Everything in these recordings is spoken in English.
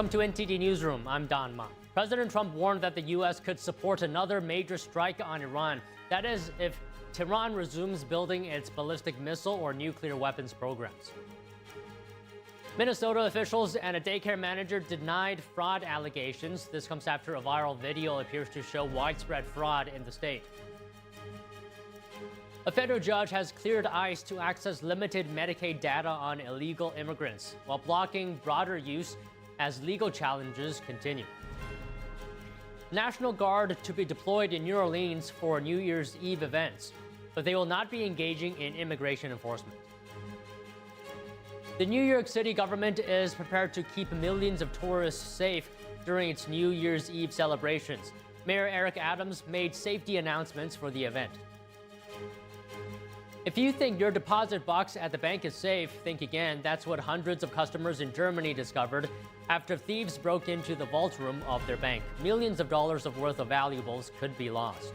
Welcome to NTD Newsroom. I'm Don Ma. President Trump warned that the U.S. could support another major strike on Iran. That is, if Tehran resumes building its ballistic missile or nuclear weapons programs. Minnesota officials and a daycare manager denied fraud allegations. This comes after a viral video appears to show widespread fraud in the state. A federal judge has cleared ICE to access limited Medicaid data on illegal immigrants, while blocking broader use as legal challenges continue. National Guard to be deployed in New Orleans for New Year's Eve events, but they will not be engaging in immigration enforcement. The New York City government is prepared to keep millions of tourists safe during its New Year's Eve celebrations. Mayor Eric Adams made safety announcements for the event. If you think your deposit box at the bank is safe, think again. That's what hundreds of customers in Germany discovered after thieves broke into the vault room of their bank. Millions of dollars worth of valuables could be lost.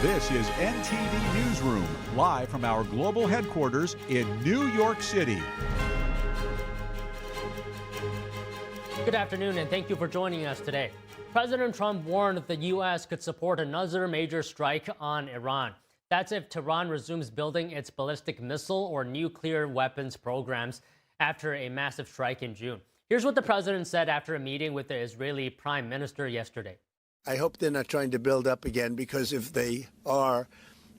This is NTD Newsroom, live from our global headquarters in New York City. Good afternoon, and thank you for joining us today. President Trump warned the U.S. could support another major strike on Iran. That's if Tehran resumes building its ballistic missile or nuclear weapons programs after a massive strike in June. Here's what the president said after a meeting with the Israeli Prime Minister yesterday. I hope they're not trying to build up again, because if they are,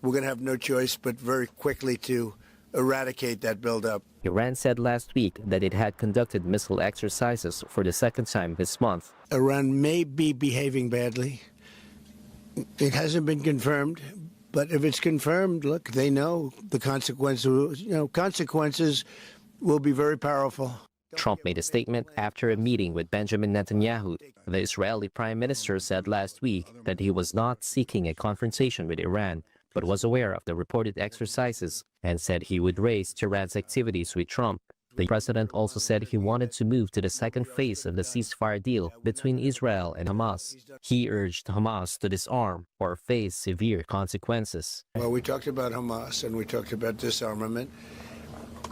we're going to have no choice but very quickly to eradicate that buildup. Iran said last week that it had conducted missile exercises for the second time this month. Iran may be behaving badly. It hasn't been confirmed, but if it's confirmed, look, they know the consequences. Consequences will be very powerful. Trump made a statement after a meeting with Benjamin Netanyahu. The Israeli prime minister said last week that he was not seeking a confrontation with Iran, but was aware of the reported exercises and said he would raise Tehran's activities with Trump. The president also said he wanted to move to the second phase of the ceasefire deal between Israel and Hamas. He urged Hamas to disarm or face severe consequences. Well, we talked about Hamas and we talked about disarmament,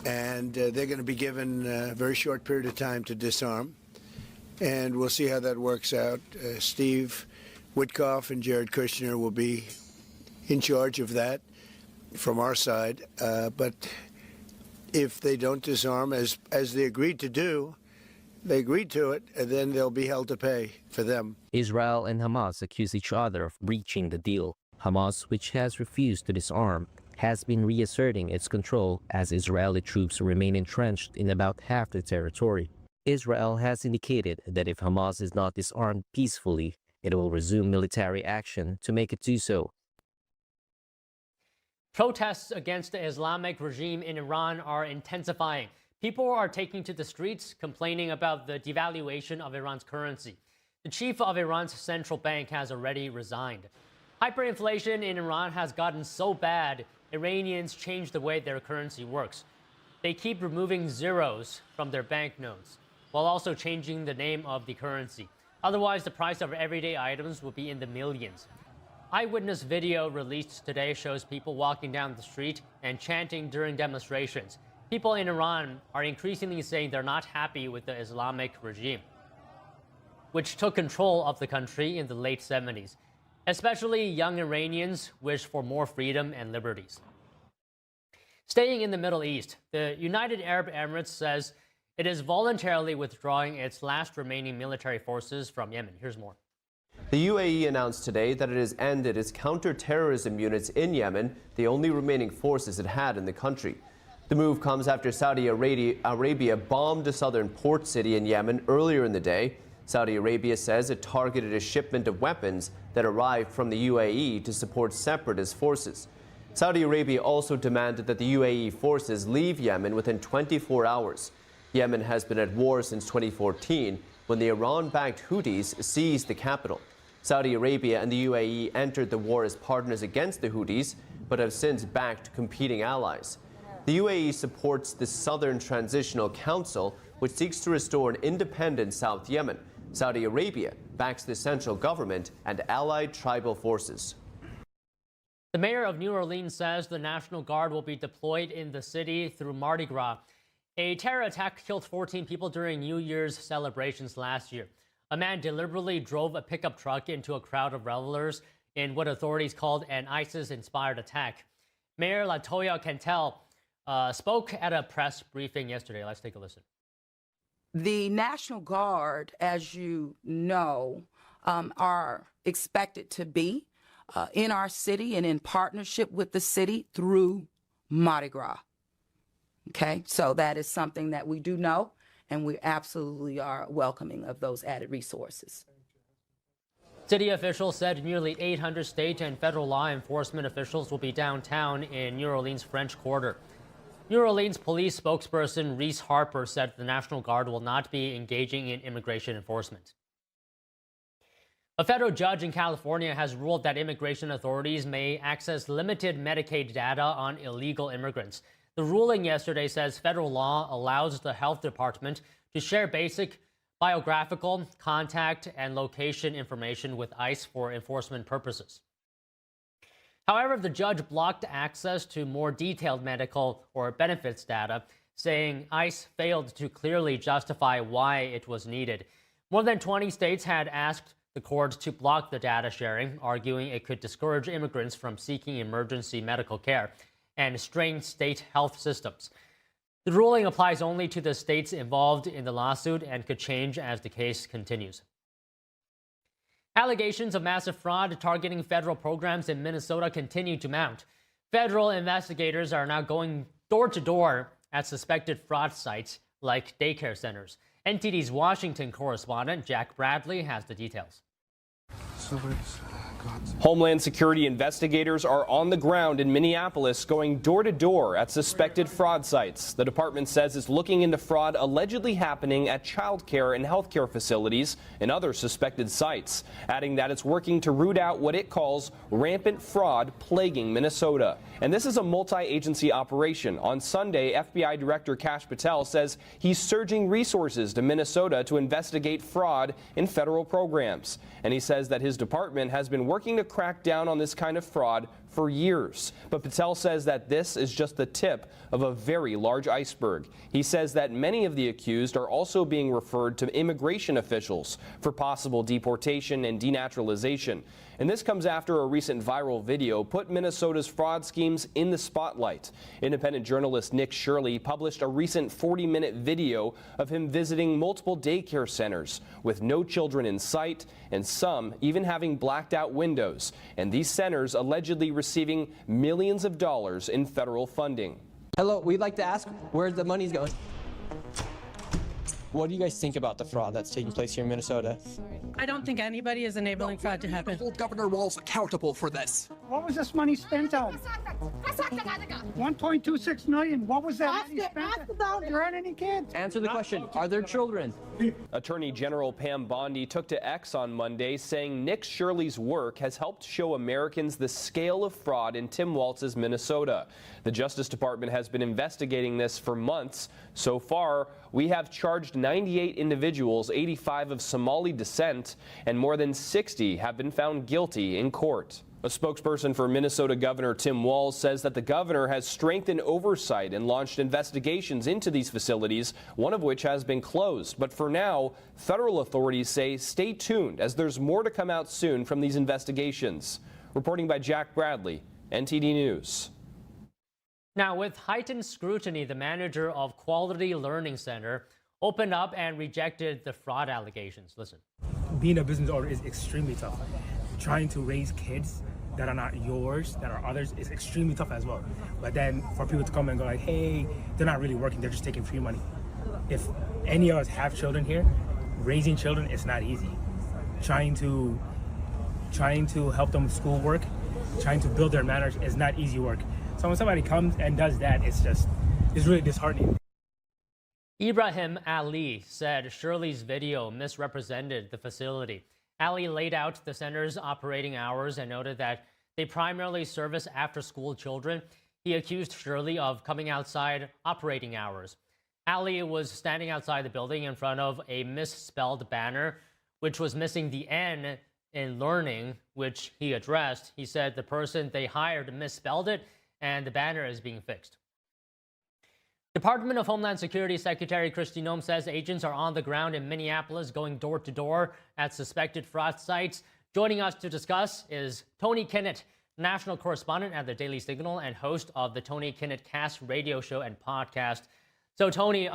and they're going to be given a very short period of time to disarm, and we'll see how that works out. Steve Witkoff and Jared Kushner will be in charge of that from our side, but if they don't disarm as they agreed to do, they agreed to it, and then they'll be held to pay for them. Israel and Hamas accuse each other of breaching the deal. Hamas, which has refused to disarm, has been reasserting its control as Israeli troops remain entrenched in about half the territory. Israel has indicated that if Hamas is not disarmed peacefully, it will resume military action to make it do so. Protests against the Islamic regime in Iran are intensifying. People are taking to the streets, complaining about the devaluation of Iran's currency. The chief of Iran's central bank has already resigned. Hyperinflation in Iran has gotten so bad, Iranians change the way their currency works. They keep removing zeros from their banknotes, while also changing the name of the currency. Otherwise, the price of everyday items will be in the millions. Eyewitness video released today shows people walking down the street and chanting during demonstrations. People in Iran are increasingly saying they're not happy with the Islamic regime, which took control of the country in the late 70s. Especially young Iranians wish for more freedom and liberties. Staying in the Middle East, the United Arab Emirates says it is voluntarily withdrawing its last remaining military forces from Yemen. Here's more. The UAE announced today that it has ended its counter-terrorism units in Yemen, the only remaining forces it had in the country. The move comes after Saudi Arabia bombed a southern port city in Yemen earlier in the day. Saudi Arabia says it targeted a shipment of weapons that arrived from the UAE to support separatist forces. Saudi Arabia also demanded that the UAE forces leave Yemen within 24 hours. Yemen has been at war since 2014, when the Iran-backed Houthis seized the capital. Saudi Arabia and the UAE entered the war as partners against the Houthis, but have since backed competing allies. The UAE supports the Southern Transitional Council, which seeks to restore an independent South Yemen. Saudi Arabia backs the central government and allied tribal forces. The mayor of New Orleans says the National Guard will be deployed in the city through Mardi Gras. A terror attack killed 14 people during New Year's celebrations last year. A man deliberately drove a pickup truck into a crowd of revelers in what authorities called an ISIS-inspired attack. Mayor Latoya Cantel spoke at a press briefing yesterday. Let's take a listen. The National Guard, as you know, are expected to be in our city and in partnership with the city through Mardi Gras. Okay, so that is something that we do know, and we absolutely are welcoming of those added resources. City officials said nearly 800 state and federal law enforcement officials will be downtown in New Orleans' French Quarter. New Orleans police spokesperson Reese Harper said the National Guard will not be engaging in immigration enforcement. A federal judge in California has ruled that immigration authorities may access limited Medicaid data on illegal immigrants. The ruling yesterday says federal law allows the health department to share basic biographical, contact, and location information with ICE for enforcement purposes. However, the judge blocked access to more detailed medical or benefits data, saying ICE failed to clearly justify why it was needed. More than 20 states had asked the court to block the data sharing, arguing it could discourage immigrants from seeking emergency medical care and strain state health systems. The ruling applies only to the states involved in the lawsuit and could change as the case continues. Allegations of massive fraud targeting federal programs in Minnesota continue to mount. Federal investigators are now going door to door at suspected fraud sites like daycare centers. NTD's Washington correspondent Jack Bradley has the details. Homeland Security investigators are on the ground in Minneapolis going door to door at suspected fraud sites. The department says it's looking into fraud allegedly happening at child care and healthcare facilities and other suspected sites, adding that it's working to root out what it calls rampant fraud plaguing Minnesota. And this is a multi-agency operation. On Sunday, FBI Director Kash Patel says he's surging resources to Minnesota to investigate fraud in federal programs. And he says that his department has been working to crack down on this kind of fraud for years. But Patel says that this is just the tip of a very large iceberg. He says that many of the accused are also being referred to immigration officials for possible deportation and denaturalization. And this comes after a recent viral video put Minnesota's fraud schemes in the spotlight. Independent journalist Nick Shirley published a recent 40-minute video of him visiting multiple daycare centers with no children in sight and some even having blacked out windows. And these centers allegedly receiving millions of dollars in federal funding. Hello, we'd like to ask where the money's going. What do you guys think about the fraud that's taking place here in Minnesota? I don't think anybody is enabling fraud to happen. Hold Governor Walz accountable for this. What was this money spent on? 1.26 million. What was that money spent on? There aren't any kids. Answer the question. Are there children? Attorney General Pam Bondi took to X on Monday, saying Nick Shirley's work has helped show Americans the scale of fraud in Tim Walz's Minnesota. The Justice Department has been investigating this for months. So far, we have charged 98 individuals, 85 of Somali descent, and more than 60 have been found guilty in court. A spokesperson for Minnesota Governor Tim Walz says that the governor has strengthened oversight and launched investigations into these facilities, one of which has been closed. But for now, federal authorities say stay tuned as there's more to come out soon from these investigations. Reporting by Jack Bradley, NTD News. Now, with heightened scrutiny, the manager of Quality Learning Center opened up and rejected the fraud allegations. Listen. Being a business owner is extremely tough. Trying to raise kids that are not yours, that are others, is extremely tough as well. But then for people to come and go like, hey, they're not really working, they're just taking free money. If any of us have children here, raising children is not easy. Trying to help them with schoolwork, trying to build their manners is not easy work. So when somebody comes and does that, it's really disheartening. Ibrahim Ali said Shirley's video misrepresented the facility. Ali laid out the center's operating hours and noted that they primarily service after-school children. He accused Shirley of coming outside operating hours. Ali was standing outside the building in front of a misspelled banner, which was missing the N in learning, which he addressed. He said the person they hired misspelled it, and the banner is being fixed. Department of Homeland Security Secretary Kristi Noem says agents are on the ground in Minneapolis going door to door at suspected fraud sites. Joining us to discuss is Tony Kinnett, national correspondent at the Daily Signal and host of the Tony Kinnett Cast radio show and podcast. So Tony,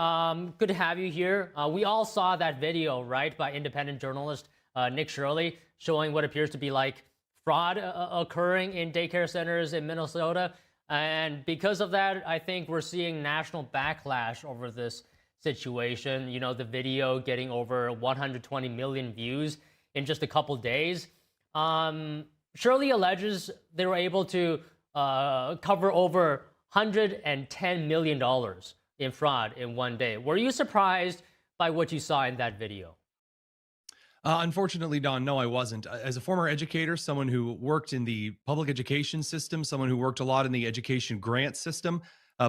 good to have you here. We all saw that video, right, by independent journalist Nick Shirley showing what appears to be like fraud occurring in daycare centers in Minnesota. And because of that, I think we're seeing national backlash over this situation. You know, the video getting over 120 million views in just a couple days. Shirley alleges they were able to cover over $110 million in fraud in one day. Were you surprised by what you saw in that video? Unfortunately, Don, no, I wasn't. As a former educator, someone who worked in the public education system, someone who worked a lot in the education grant system,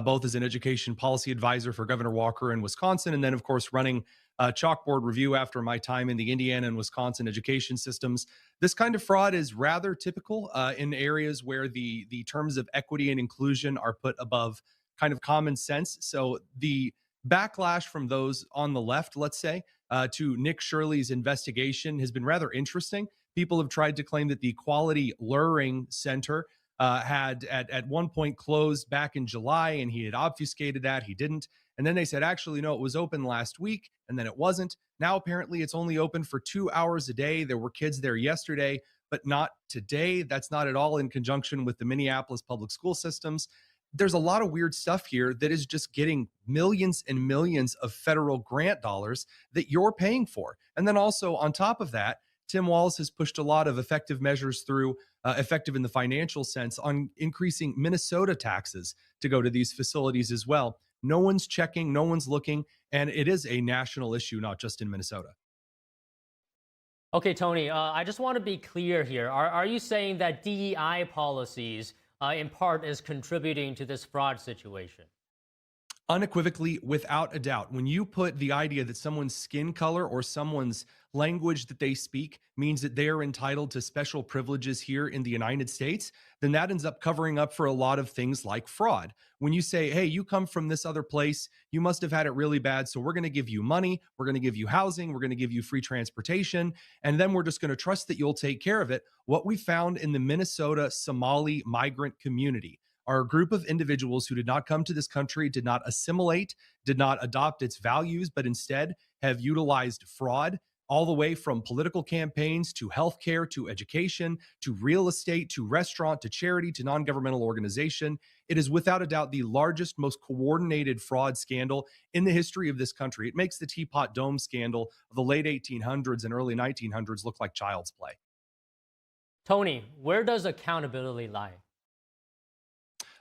both as an education policy advisor for Governor Walker in Wisconsin, and then, of course, running Chalkboard Review after my time in the Indiana and Wisconsin education systems. This kind of fraud is rather typical in areas where the terms of equity and inclusion are put above kind of common sense. So the backlash from those on the left, let's say, to Nick Shirley's investigation has been rather interesting. People have tried to claim that the Quality Luring Center had at one point closed back in July, and he had obfuscated that. He didn't. And then they said, actually, no, it was open last week, and then it wasn't. Now, apparently, it's only open for 2 hours a day. There were kids there yesterday, but not today. That's not at all in conjunction with the Minneapolis public school systems. There's a lot of weird stuff here that is just getting millions and millions of federal grant dollars that you're paying for. And then also on top of that, Tim Walz has pushed a lot of effective measures through, effective in the financial sense, on increasing Minnesota taxes to go to these facilities as well. No one's checking, no one's looking, and it is a national issue, not just in Minnesota. Okay, Tony, I just want to be clear here. Are you saying that DEI policies in part is contributing to this fraud situation? Unequivocally, without a doubt. When you put the idea that someone's skin color or someone's language that they speak means that they are entitled to special privileges here in the United States, then that ends up covering up for a lot of things like fraud. When you say, hey, you come from this other place, you must have had it really bad, so we're going to give you money, we're going to give you housing, we're going to give you free transportation, and then we're just going to trust that you'll take care of it. What we found in the Minnesota Somali migrant community are a group of individuals who did not come to this country, did not assimilate, did not adopt its values, but instead have utilized fraud all the way from political campaigns to healthcare, to education, to real estate, to restaurant, to charity, to non-governmental organization. It is without a doubt the largest, most coordinated fraud scandal in the history of this country. It makes the Teapot Dome scandal of the late 1800s and early 1900s look like child's play. Tony, where does accountability lie?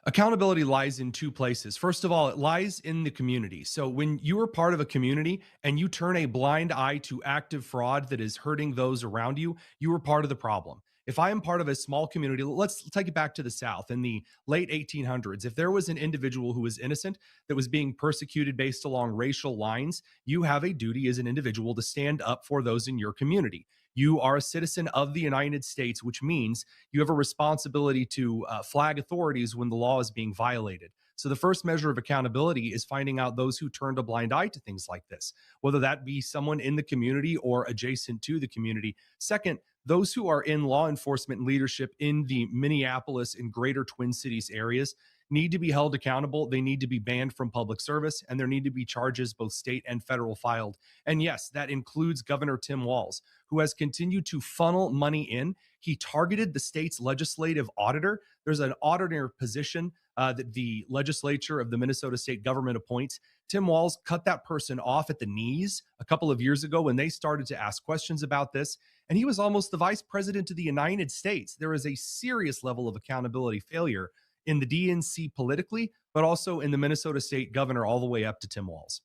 Accountability lies in two places. First of all, it lies in the community. So when you are part of a community and you turn a blind eye to active fraud that is hurting those around you, you are part of the problem. If I am part of a small community, let's take it back to the South in the late 1800s. If there was an individual who was innocent that was being persecuted based along racial lines, you have a duty as an individual to stand up for those in your community. You are a citizen of the United States, which means you have a responsibility to flag authorities when the law is being violated. So the first measure of accountability is finding out those who turned a blind eye to things like this, whether that be someone in the community or adjacent to the community. Second, those who are in law enforcement leadership in the Minneapolis and greater Twin Cities areas need to be held accountable. They need to be banned from public service, and there need to be charges, both state and federal, filed. And yes, that includes Governor Tim Walz, who has continued to funnel money in. He targeted the state's legislative auditor. There's an auditor position that the legislature of the Minnesota state government appoints. Tim Walz cut that person off at the knees a couple of years ago when they started to ask questions about this. And he was almost the vice president of the United States. There is a serious level of accountability failure in the DNC politically, but also in the Minnesota state governor all the way up to Tim Walz.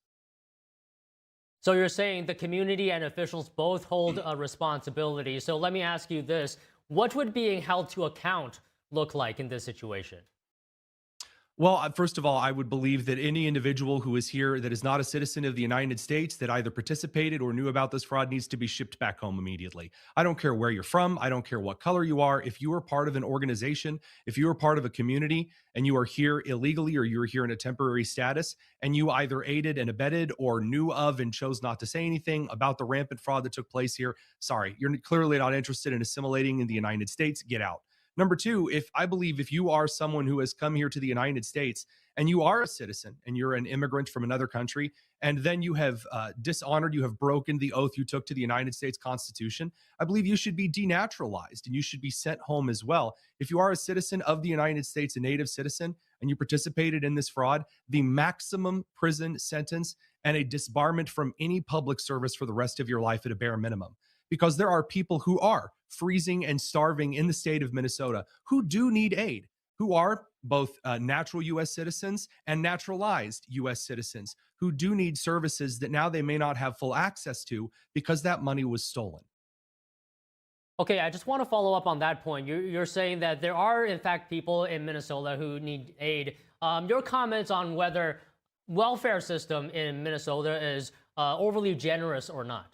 So you're saying the community and officials both hold a responsibility. So let me ask you this. What would being held to account look like in this situation? Well, first of all, I would believe that any individual who is here that is not a citizen of the United States that either participated or knew about this fraud needs to be shipped back home immediately. I don't care where you're from. I don't care what color you are. If you are part of an organization, if you are part of a community and you are here illegally or you're here in a temporary status and you either aided and abetted or knew of and chose not to say anything about the rampant fraud that took place here, sorry, you're clearly not interested in assimilating in the United States. Get out. Number two, if you are someone who has come here to the United States and you are a citizen and you're an immigrant from another country, and then you have dishonored, you have broken the oath you took to the United States Constitution, I believe you should be denaturalized and you should be sent home as well. If you are a citizen of the United States, a native citizen, and you participated in this fraud, the maximum prison sentence and a disbarment from any public service for the rest of your life at a bare minimum. Because there are people who are freezing and starving in the state of Minnesota who do need aid, who are both natural U.S. citizens and naturalized U.S. citizens who do need services that now they may not have full access to because that money was stolen. Okay, I just want to follow up on that point. You're saying that there are, in fact, people in Minnesota who need aid. Your comments on whether welfare system in Minnesota is overly generous or not?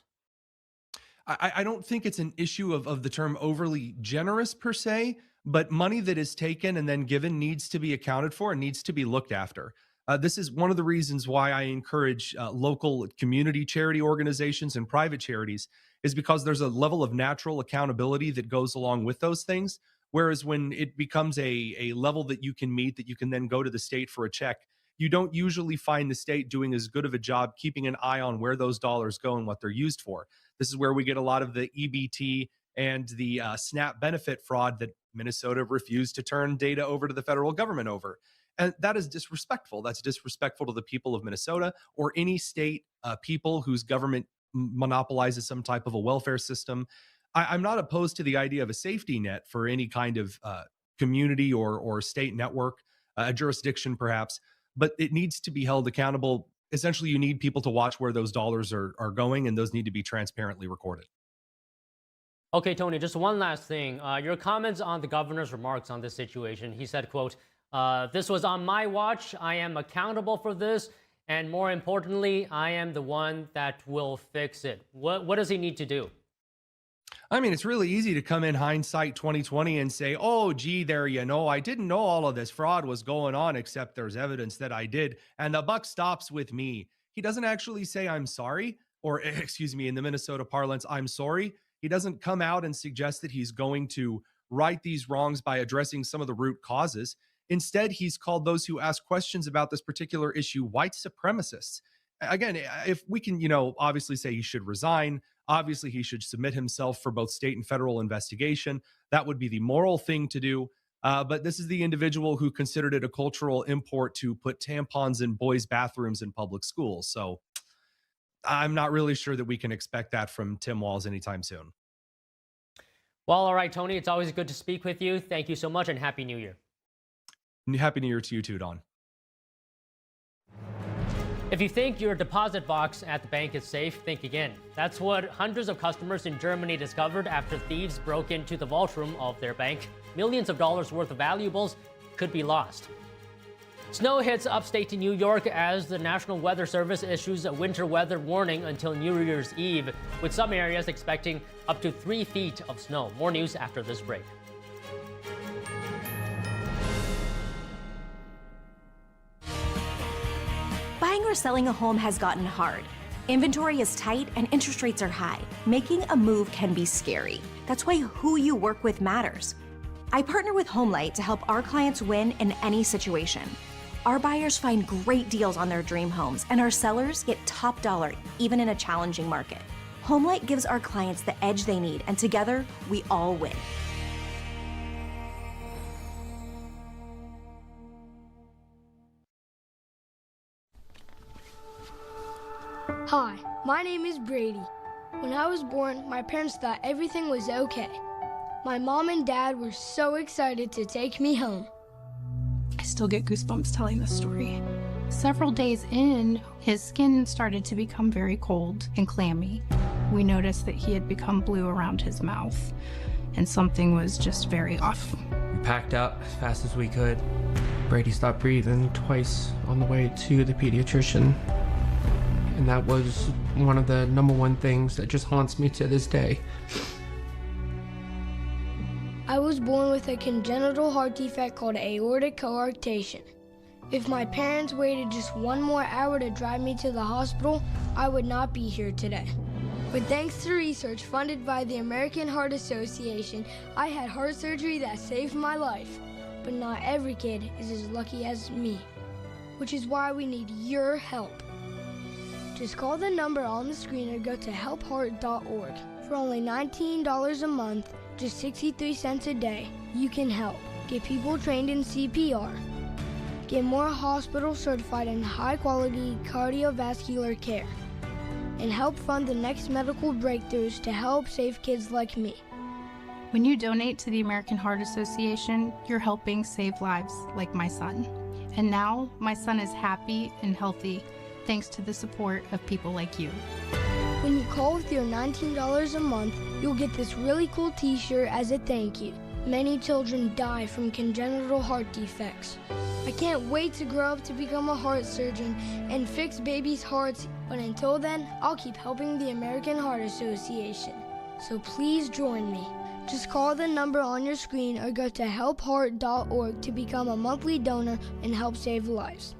I don't think it's an issue of the term overly generous per se, but money that is taken and then given needs to be accounted for and needs to be looked after. This is one of the reasons why I encourage local community charity organizations and private charities, is because there's a level of natural accountability that goes along with those things. Whereas when it becomes a level that you can meet, that you can then go to the state for a check, you don't usually find the state doing as good of a job keeping an eye on where those dollars go and what they're used for. This is where we get a lot of the EBT and the SNAP benefit fraud that Minnesota refused to turn data over to the federal government over. And that is disrespectful. That's disrespectful to the people of Minnesota or any state people whose government monopolizes some type of a welfare system. I'm not opposed to the idea of a safety net for any kind of community or state network, a jurisdiction perhaps, but it needs to be held accountable. Essentially, you need people to watch where those dollars are going, and those need to be transparently recorded. Okay, Tony, just one last thing. Your comments on the governor's remarks on this situation. He said, quote, this was on my watch. I am accountable for this. And more importantly, I am the one that will fix it. What does he need to do? I mean, it's really easy to come in hindsight 2020 and say, oh, gee, I didn't know all of this fraud was going on, except there's evidence that I did. And the buck stops with me. He doesn't actually say, I'm sorry, or excuse me, in the Minnesota parlance, I'm sorry. He doesn't come out and suggest that he's going to right these wrongs by addressing some of the root causes. Instead, he's called those who ask questions about this particular issue white supremacists. Again, if we can, obviously say he should resign, obviously he should submit himself for both state and federal investigation. That would be the moral thing to do. But this is the individual who considered it a cultural import to put tampons in boys' bathrooms in public schools. So I'm not really sure that we can expect that from Tim Walz anytime soon. Well, all right, Tony, it's always good to speak with you. Thank you so much, and Happy New Year. Happy New Year to you too, Don. If you think your deposit box at the bank is safe, think again. That's what hundreds of customers in Germany discovered after thieves broke into the vault room of their bank. Millions of dollars worth of valuables could be lost. Snow hits upstate New York as the National Weather Service issues a winter weather warning until New Year's Eve, with some areas expecting up to 3 feet of snow. More news after this break. Buying or selling a home has gotten hard. Inventory is tight and interest rates are high. Making a move can be scary. That's why who you work with matters. I partner with HomeLight to help our clients win in any situation. Our buyers find great deals on their dream homes, and our sellers get top dollar even in a challenging market. HomeLight gives our clients the edge they need, and together, we all win. Hi, my name is Brady. When I was born, my parents thought everything was okay. My mom and dad were so excited to take me home. I still get goosebumps telling this story. Several days in, his skin started to become very cold and clammy. We noticed that he had become blue around his mouth, and something was just very off. We packed up as fast as we could. Brady stopped breathing twice on the way to the pediatrician. And that was one of the #1 things that just haunts me to this day. I was born with a congenital heart defect called aortic coarctation. If my parents waited just one more hour to drive me to the hospital, I would not be here today. But thanks to research funded by the American Heart Association, I had heart surgery that saved my life. But not every kid is as lucky as me, which is why we need your help. Just call the number on the screen or go to helpheart.org. For only $19 a month, just 63 cents a day, you can help. Get people trained in CPR. Get more hospitals certified in high-quality cardiovascular care. And help fund the next medical breakthroughs to help save kids like me. When you donate to the American Heart Association, you're helping save lives like my son. And now my son is happy and healthy thanks to the support of people like you. When you call with your $19 a month, you'll get this really cool t-shirt as a thank you. Many children die from congenital heart defects. I can't wait to grow up to become a heart surgeon and fix babies' hearts, but until then, I'll keep helping the American Heart Association. So please join me. Just call the number on your screen or go to helpheart.org to become a monthly donor and help save lives.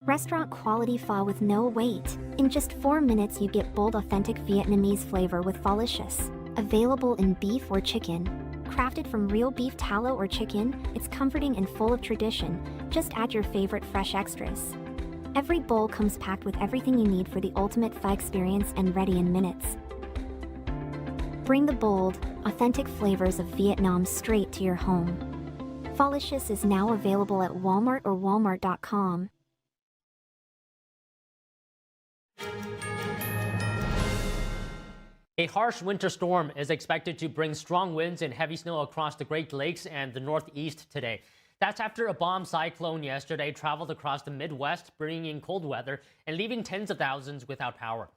Restaurant quality pho with no wait. In just 4 minutes, you get bold, authentic Vietnamese flavor with Pholicious. Available in beef or chicken. Crafted from real beef tallow or chicken, it's comforting and full of tradition. Just add your favorite fresh extras. Every bowl comes packed with everything you need for the ultimate pho experience and ready in minutes. Bring the bold, authentic flavors of Vietnam straight to your home. Pholicious is now available at Walmart or walmart.com. A harsh winter storm is expected to bring strong winds and heavy snow across the Great Lakes and the Northeast today. That's after a bomb cyclone yesterday traveled across the Midwest, bringing cold weather and leaving tens of thousands without power.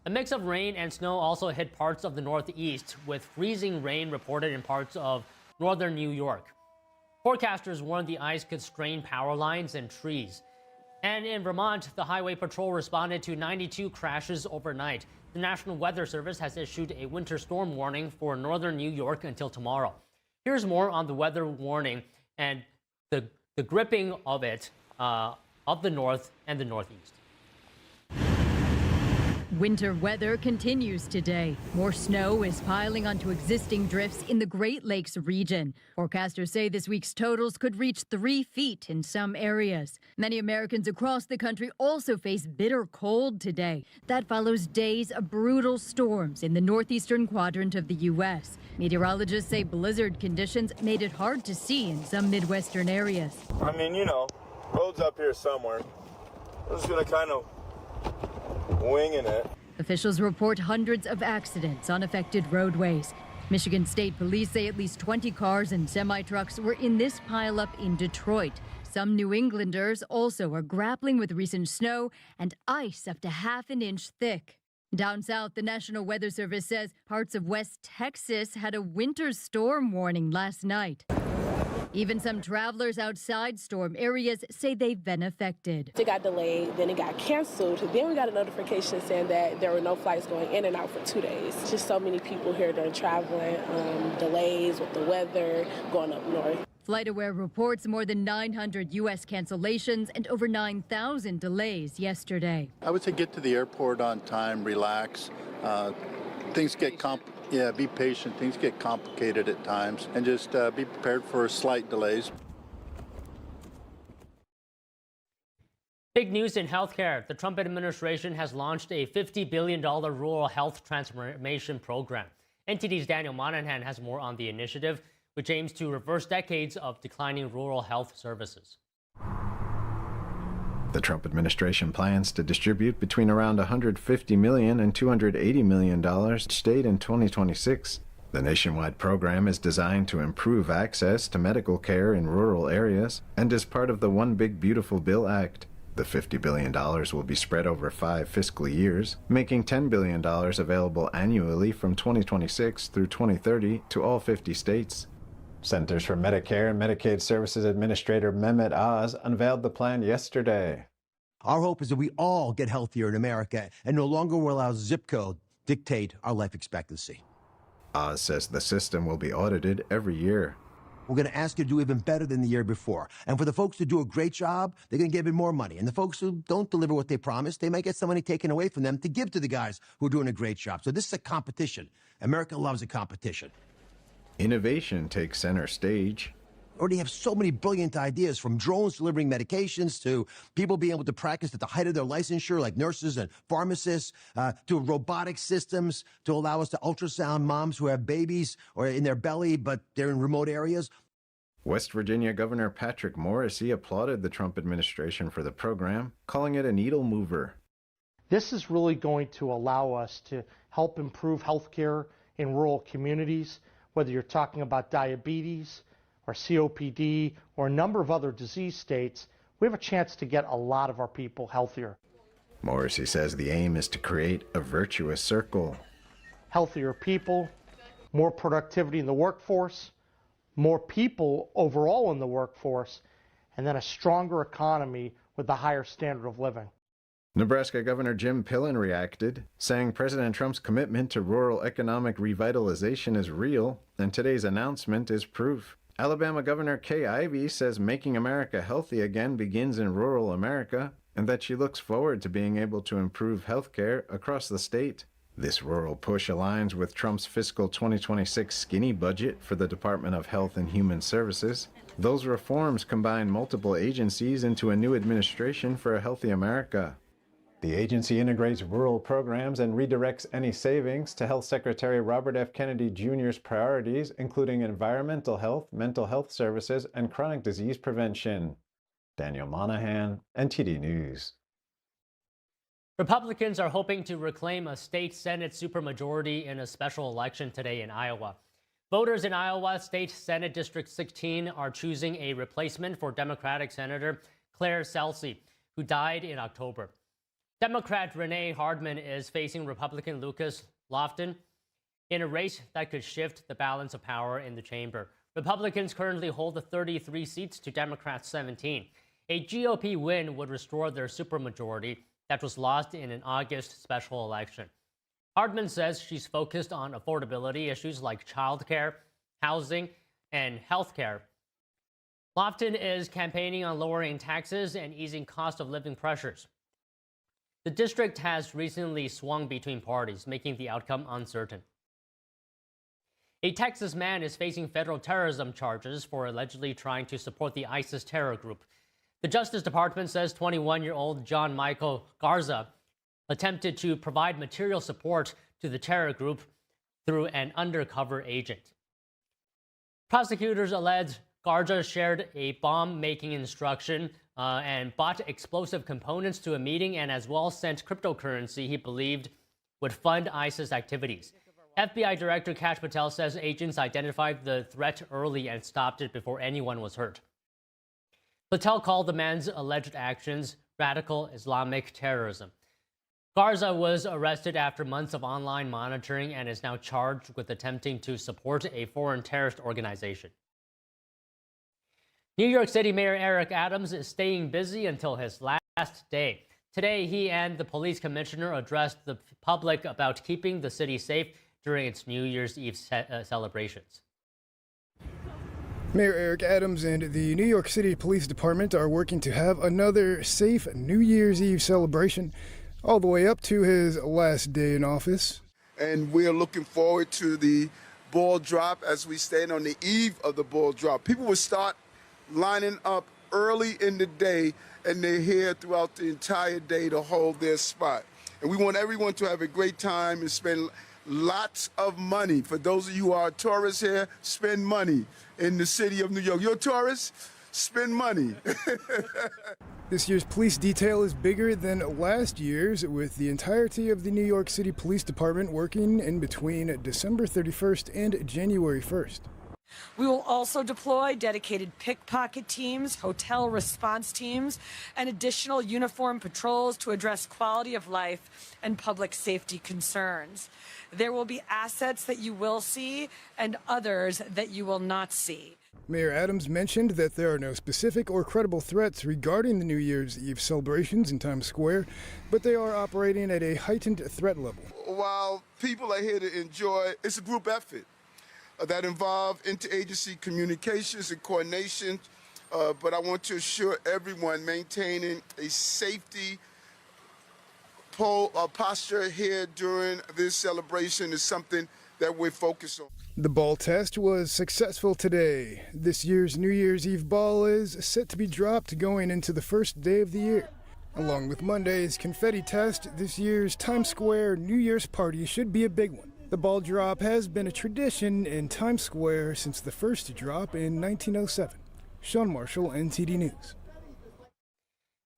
A mix of rain and snow also hit parts of the Northeast, with freezing rain reported in parts of northern New York. Forecasters warned the ice could strain power lines and trees. And in Vermont, the Highway Patrol responded to 92 crashes overnight. The National Weather Service has issued a winter storm warning for northern New York until tomorrow. Here's more on the weather warning and the gripping of it of the North and the Northeast. Winter weather continues today. More snow is piling onto existing drifts in the Great Lakes region. Forecasters say this week's totals could reach 3 feet in some areas. Many Americans across the country also face bitter cold today. That follows days of brutal storms in the northeastern quadrant of the U.S. Meteorologists say blizzard conditions made it hard to see in some Midwestern areas. I mean, you know, road's up here somewhere. We're just going to kind of winging it. Officials report hundreds of accidents on affected roadways. Michigan State Police say at least 20 cars and semi-trucks were in this pileup in Detroit. Some New Englanders also are grappling with recent snow and ice up to half an inch thick. Down south, the National Weather Service says parts of West Texas had a winter storm warning last night. Even some travelers outside storm areas say they've been affected. It got delayed, then it got canceled. Then we got a notification saying that there were no flights going in and out for 2 days. Just so many people here that are traveling, delays with the weather, going up north. FlightAware reports more than 900 U.S. cancellations and over 9,000 delays yesterday. I would say get to the airport on time, relax. Things get be patient. Things get complicated at times, and just be prepared for slight delays. Big news in healthcare. The Trump administration has launched a $50 billion rural health transformation program. NTD's Daniel Monahan has more on the initiative, which aims to reverse decades of declining rural health services. The Trump administration plans to distribute between around $150 million and $280 million each state in 2026. The nationwide program is designed to improve access to medical care in rural areas and is part of the One Big Beautiful Bill Act. The $50 billion will be spread over 5 fiscal years, making $10 billion available annually from 2026 through 2030 to all 50 states. Centers for Medicare and Medicaid Services Administrator Mehmet Oz unveiled the plan yesterday. Our hope is that we all get healthier in America and no longer will allow zip code dictate our life expectancy. Oz says the system will be audited every year. We're going to ask you to do even better than the year before. And for the folks who do a great job, they're going to get even more money. And the folks who don't deliver what they promised, they might get some money taken away from them to give to the guys who are doing a great job. So this is a competition. America loves a competition. Innovation takes center stage. We already have so many brilliant ideas, from drones delivering medications to people being able to practice at the height of their licensure, like nurses and pharmacists, to robotic systems to allow us to ultrasound moms who have babies or in their belly, but they're in remote areas. West Virginia Governor Patrick Morrisey applauded the Trump administration for the program, calling it a needle mover. This is really going to allow us to help improve healthcare in rural communities, whether you're talking about diabetes or COPD or a number of other disease states. We have a chance to get a lot of our people healthier. Morrissey says the aim is to create a virtuous circle. Healthier people, more productivity in the workforce, more people overall in the workforce, and then a stronger economy with a higher standard of living. Nebraska Governor Jim Pillen reacted, saying President Trump's commitment to rural economic revitalization is real, and today's announcement is proof. Alabama Governor Kay Ivey says making America healthy again begins in rural America, and that she looks forward to being able to improve health care across the state. This rural push aligns with Trump's fiscal 2026 skinny budget for the Department of Health and Human Services. Those reforms combine multiple agencies into a new administration for a healthy America. The agency integrates rural programs and redirects any savings to Health Secretary Robert F. Kennedy Jr.'s priorities, including environmental health, mental health services, and chronic disease prevention. Daniel Monahan, NTD News. Republicans are hoping to reclaim a state Senate supermajority in a special election today in Iowa. Voters in Iowa State Senate District 16 are choosing a replacement for Democratic Senator Claire Celsi, who died in October. Democrat Renee Hardman is facing Republican Lucas Lofton in a race that could shift the balance of power in the chamber. Republicans currently hold the 33 seats to Democrats' 17. A GOP win would restore their supermajority that was lost in an August special election. Hardman says she's focused on affordability issues like childcare, housing, and healthcare. Lofton is campaigning on lowering taxes and easing cost of living pressures. The district has recently swung between parties, making the outcome uncertain. A Texas man is facing federal terrorism charges for allegedly trying to support the ISIS terror group. The Justice Department says 21-year-old John Michael Garza attempted to provide material support to the terror group through an undercover agent. Prosecutors allege Garza shared a bomb-making instruction and bought explosive components to a meeting, and as well sent cryptocurrency he believed would fund ISIS activities. FBI Director Kash Patel says agents identified the threat early and stopped it before anyone was hurt. Patel called the man's alleged actions radical Islamic terrorism. Garza was arrested after months of online monitoring and is now charged with attempting to support a foreign terrorist organization. New York City Mayor Eric Adams is staying busy until his last day. Today, he and the police commissioner addressed the public about keeping the city safe during its New Year's Eve celebrations. Mayor Eric Adams and the New York City Police Department are working to have another safe New Year's Eve celebration all the way up to his last day in office. And we're looking forward to the ball drop as we stand on the eve of the ball drop. People will start lining up early in the day, and they're here throughout the entire day to hold their spot. And we want everyone to have a great time and spend lots of money. For those of you who are tourists here, spend money in the city of New York. You're a tourist? Spend money. This year's police detail is bigger than last year's, with the entirety of the New York City Police Department working in between December 31st and January 1st. We will also deploy dedicated pickpocket teams, hotel response teams, and additional uniformed patrols to address quality of life and public safety concerns. There will be assets that you will see and others that you will not see. Mayor Adams mentioned that there are no specific or credible threats regarding the New Year's Eve celebrations in Times Square, but they are operating at a heightened threat level. While people are here to enjoy, it's a group effort that involves interagency communications and coordination, but I want to assure everyone maintaining a safety posture here during this celebration is something that we're focused on. The ball test was successful today. This year's New Year's Eve ball is set to be dropped going into the first day of the year. Along with Monday's confetti test, this year's Times Square New Year's party should be a big one. The ball drop has been a tradition in Times Square since the first drop in 1907. Sean Marshall, NTD News.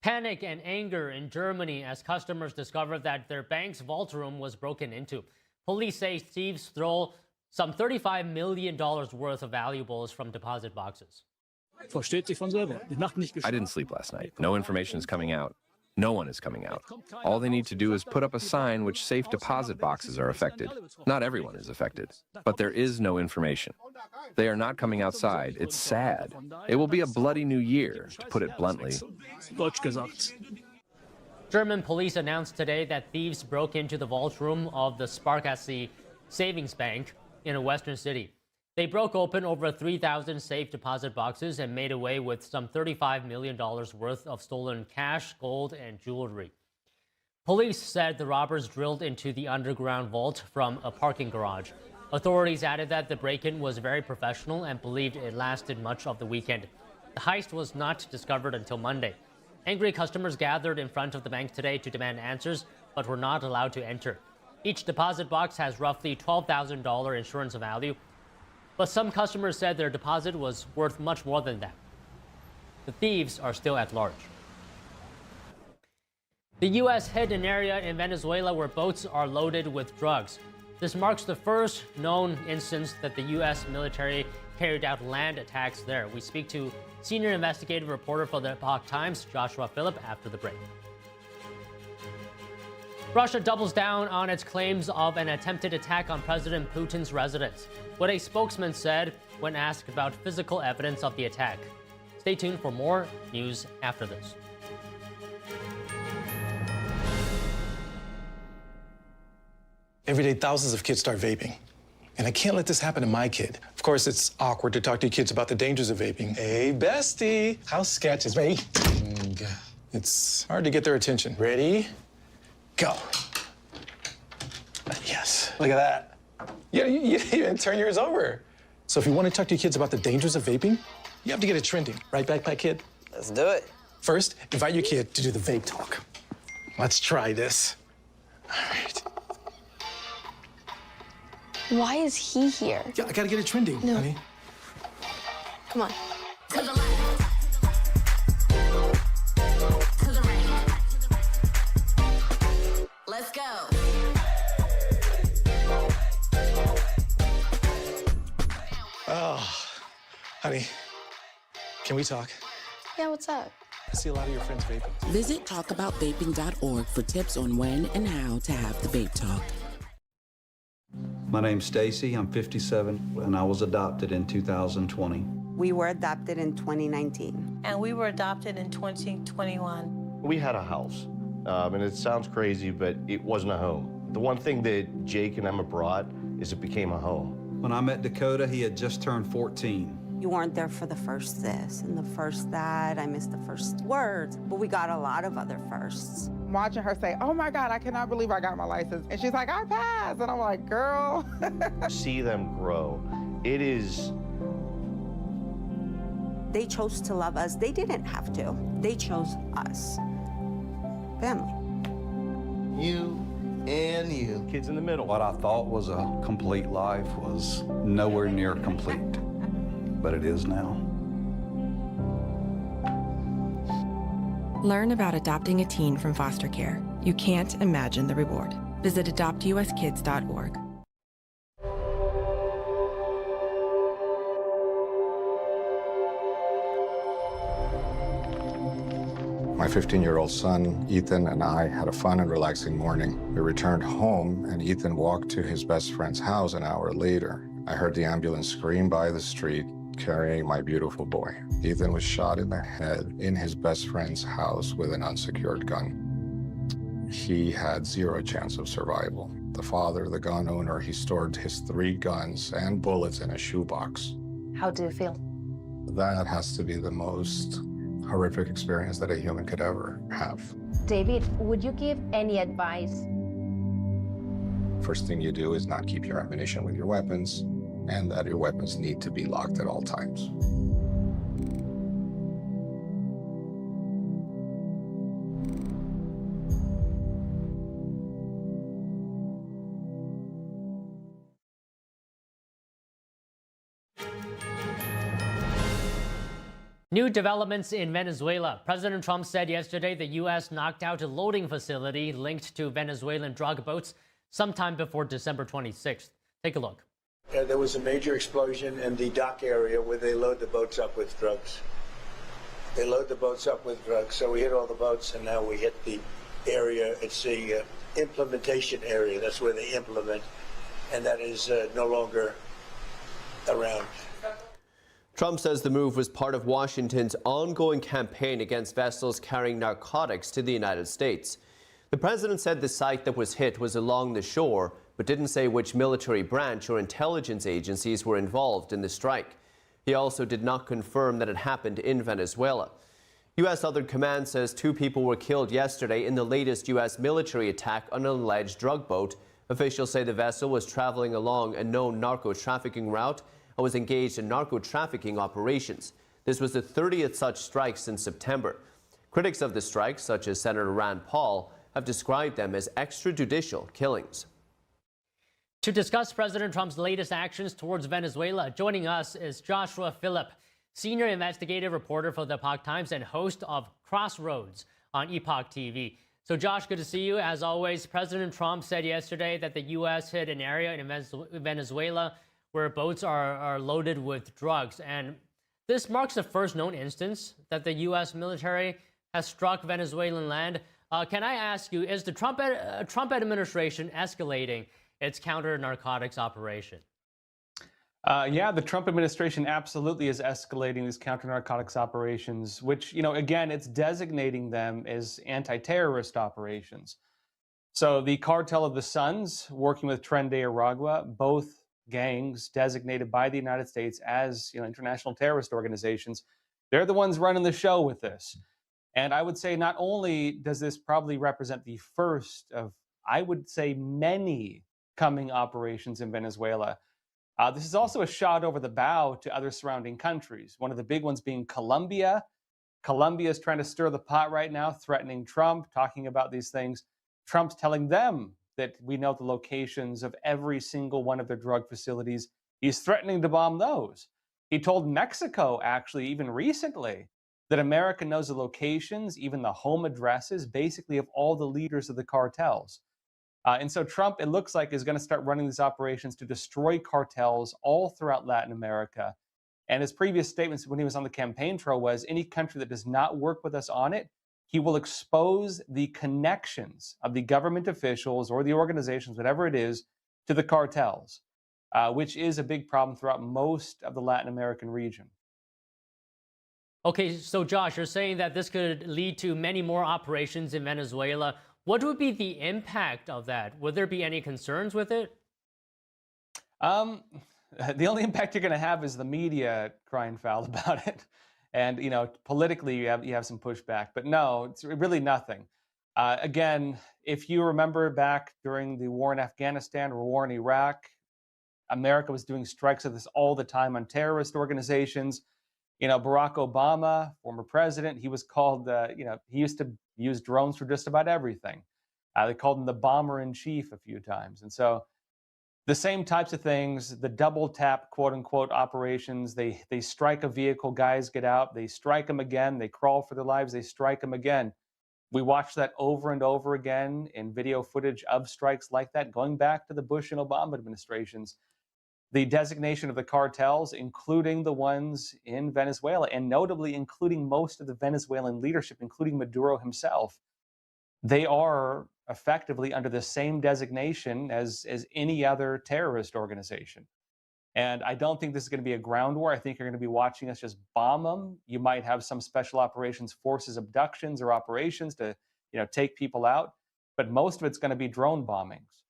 Panic and anger in Germany as customers discovered that their bank's vault room was broken into. Police say thieves stole some $35 million worth of valuables from deposit boxes. I didn't sleep last night. No information is coming out. No one is coming out. All they need to do is put up a sign which safe deposit boxes are affected. Not everyone is affected, but there is no information. They are not coming outside. It's sad. It will be a bloody new year, to put it bluntly. German police announced today that thieves broke into the vault room of the Sparkasse Savings Bank in a western city. They broke open over 3,000 safe deposit boxes and made away with some $35 million worth of stolen cash, gold, and jewelry. Police said the robbers drilled into the underground vault from a parking garage. Authorities added that the break-in was very professional and believed it lasted much of the weekend. The heist was not discovered until Monday. Angry customers gathered in front of the bank today to demand answers, but were not allowed to enter. Each deposit box has roughly $12,000 insurance value, but some customers said their deposit was worth much more than that. The thieves are still at large. The U.S. hit an area in Venezuela where boats are loaded with drugs. This marks the first known instance that the U.S. military carried out land attacks there. We speak to senior investigative reporter for the Epoch Times, Joshua Phillip, after the break. Russia doubles down on its claims of an attempted attack on President Putin's residence, what a spokesman said when asked about physical evidence of the attack. Stay tuned for more news after this. Every day, thousands of kids start vaping. And I can't let this happen to my kid. Of course, it's awkward to talk to your kids about the dangers of vaping. Hey, bestie, how's sketches? Ready? It's hard to get their attention. Ready? Go. Yes, look at that. You even turn yours over. So if you want to talk to your kids about the dangers of vaping, you have to get it trending. Right, Backpack Kid? Let's do it. First, invite your kid to do the vape talk. Let's try this. All right. Why is he here? Yeah, I gotta get it trending, honey. Come on. To the left. To the right. Let's go. Oh, honey, can we talk? Yeah, what's up? I see a lot of your friends vaping. Visit talkaboutVaping.org for tips on when and how to have the vape talk. My name's Stacy, I'm 57, and I was adopted in 2020. We were adopted in 2019. And we were adopted in 2021. We had a house, and it sounds crazy, but it wasn't a home. The one thing that Jake and Emma brought is it became a home. When I met Dakota, he had just turned 14. You weren't there for the first this and the first that. I missed the first words, but we got a lot of other firsts. Watching her say, oh my God, I cannot believe I got my license. And she's like, I passed. And I'm like, girl. See them grow. It is. They chose to love us. They didn't have to. They chose us. Family. You and you. Kids in the middle. What I thought was a complete life was nowhere near complete, but it is now. Learn about adopting a teen from foster care. You can't imagine the reward. Visit adoptuskids.org. My 15-year-old son, Ethan, and I had a fun and relaxing morning. We returned home, and Ethan walked to his best friend's house an hour later. I heard the ambulance scream by the street, carrying my beautiful boy. Ethan was shot in the head in his best friend's house with an unsecured gun. He had zero chance of survival. The father, the gun owner, he stored his 3 guns and bullets in a shoebox. How do you feel? That has to be the most horrific experience that a human could ever have. David, would you give any advice? First thing you do is not keep your ammunition with your weapons, and that your weapons need to be locked at all times. New developments in Venezuela. President Trump said yesterday the U.S. knocked out a loading facility linked to Venezuelan drug boats sometime before December 26th. Take a look. There was a major explosion in the dock area where they load the boats up with drugs. They load the boats up with drugs. So we hit all the boats, and now we hit the area. It's the implementation area. That's where they implement, and that is no longer around. Trump says the move was part of Washington's ongoing campaign against vessels carrying narcotics to the United States. The president said the site that was hit was along the shore, but didn't say which military branch or intelligence agencies were involved in the strike. He also did not confirm that it happened in Venezuela. U.S. Southern Command says 2 people were killed yesterday in the latest U.S. military attack on an alleged drug boat. Officials say the vessel was traveling along a known narco-trafficking route and was engaged in narco-trafficking operations. This was the 30th such strike since September. Critics of the strike, such as Senator Rand Paul, have described them as extrajudicial killings. To discuss President Trump's latest actions towards Venezuela, joining us is Joshua Phillip, senior investigative reporter for the Epoch Times and host of Crossroads on Epoch TV. So Josh, good to see you. As always, President Trump said yesterday that the U.S. hit an area in Venezuela where boats are loaded with drugs. And this marks the first known instance that the U.S. military has struck Venezuelan land. Can I ask you, is the Trump administration escalating its counter-narcotics operation? Yeah, the Trump administration absolutely is escalating these counter-narcotics operations, which, again, it's designating them as anti-terrorist operations. So the Cartel of the Suns, working with Tren de Aragua, both gangs designated by the United States as international terrorist organizations, they're the ones running the show with this. And I would say not only does this probably represent the first of, I would say, many coming operations in Venezuela, this is also a shot over the bow to other surrounding countries. One of the big ones being Colombia. Colombia is trying to stir the pot right now, threatening Trump, talking about these things. Trump's telling them that we know the locations of every single one of their drug facilities. He's threatening to bomb those. He told Mexico, actually, even recently, that America knows the locations, even the home addresses, basically of all the leaders of the cartels. And so Trump, it looks like, is going to start running these operations to destroy cartels all throughout Latin America. And his previous statements when he was on the campaign trail was, any country that does not work with us on it, he will expose the connections of the government officials or the organizations, whatever it is, to the cartels, which is a big problem throughout most of the Latin American region. Okay, so Josh, you're saying that this could lead to many more operations in Venezuela. What would be the impact of that? Would there be any concerns with it? The only impact you're going to have is the media crying foul about it. And, politically, you have some pushback. But no, it's really nothing. Again, if you remember back during the war in Afghanistan or war in Iraq, America was doing strikes of this all the time on terrorist organizations. Barack Obama, former president, he was called, he used to use drones for just about everything. They called him the bomber-in-chief a few times. And so the same types of things, the double tap, quote unquote, operations, they strike a vehicle, guys get out, they strike them again, they crawl for their lives, they strike them again. We watched that over and over again in video footage of strikes like that, going back to the Bush and Obama administrations. the designation of the cartels, including the ones in Venezuela, and notably including most of the Venezuelan leadership, including Maduro himself, they are effectively under the same designation as any other terrorist organization. And I don't think this is going to be a ground war. I think you're going to be watching us just bomb them. You might have some special operations forces abductions or operations to, take people out, but most of it's going to be drone bombings.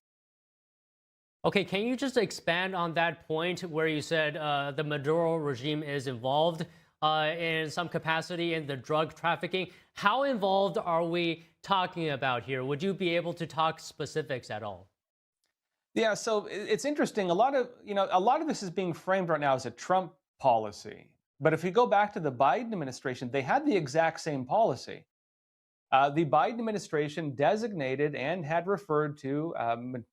Okay, can you just expand on that point where you said the Maduro regime is involved in some capacity in the drug trafficking? How involved are we talking about here? Would you be able to talk specifics at all? Yeah, so it's interesting. A lot of this is being framed right now as a Trump policy. But if you go back to the Biden administration, they had the exact same policy. The Biden administration designated and had referred to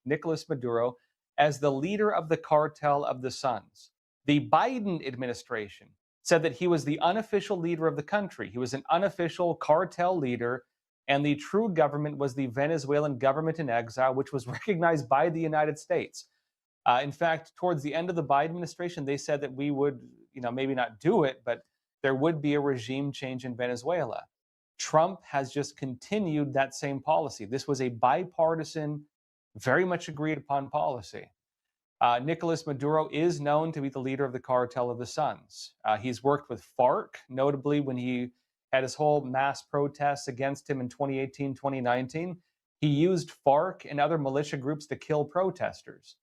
Nicolas Maduro as the leader of the cartel of the Suns. The Biden administration said that he was the unofficial leader of the country. He was an unofficial cartel leader, and the true government was the Venezuelan government in exile, which was recognized by the United States. In fact, towards the end of the Biden administration, they said that we would, maybe not do it, but there would be a regime change in Venezuela. Trump has just continued that same policy. This was a bipartisan, very much agreed upon policy. Nicolas Maduro is known to be the leader of the cartel of the Suns. He's worked with FARC, notably when he had his whole mass protests against him in 2018, 2019. He used FARC and other militia groups to kill protesters.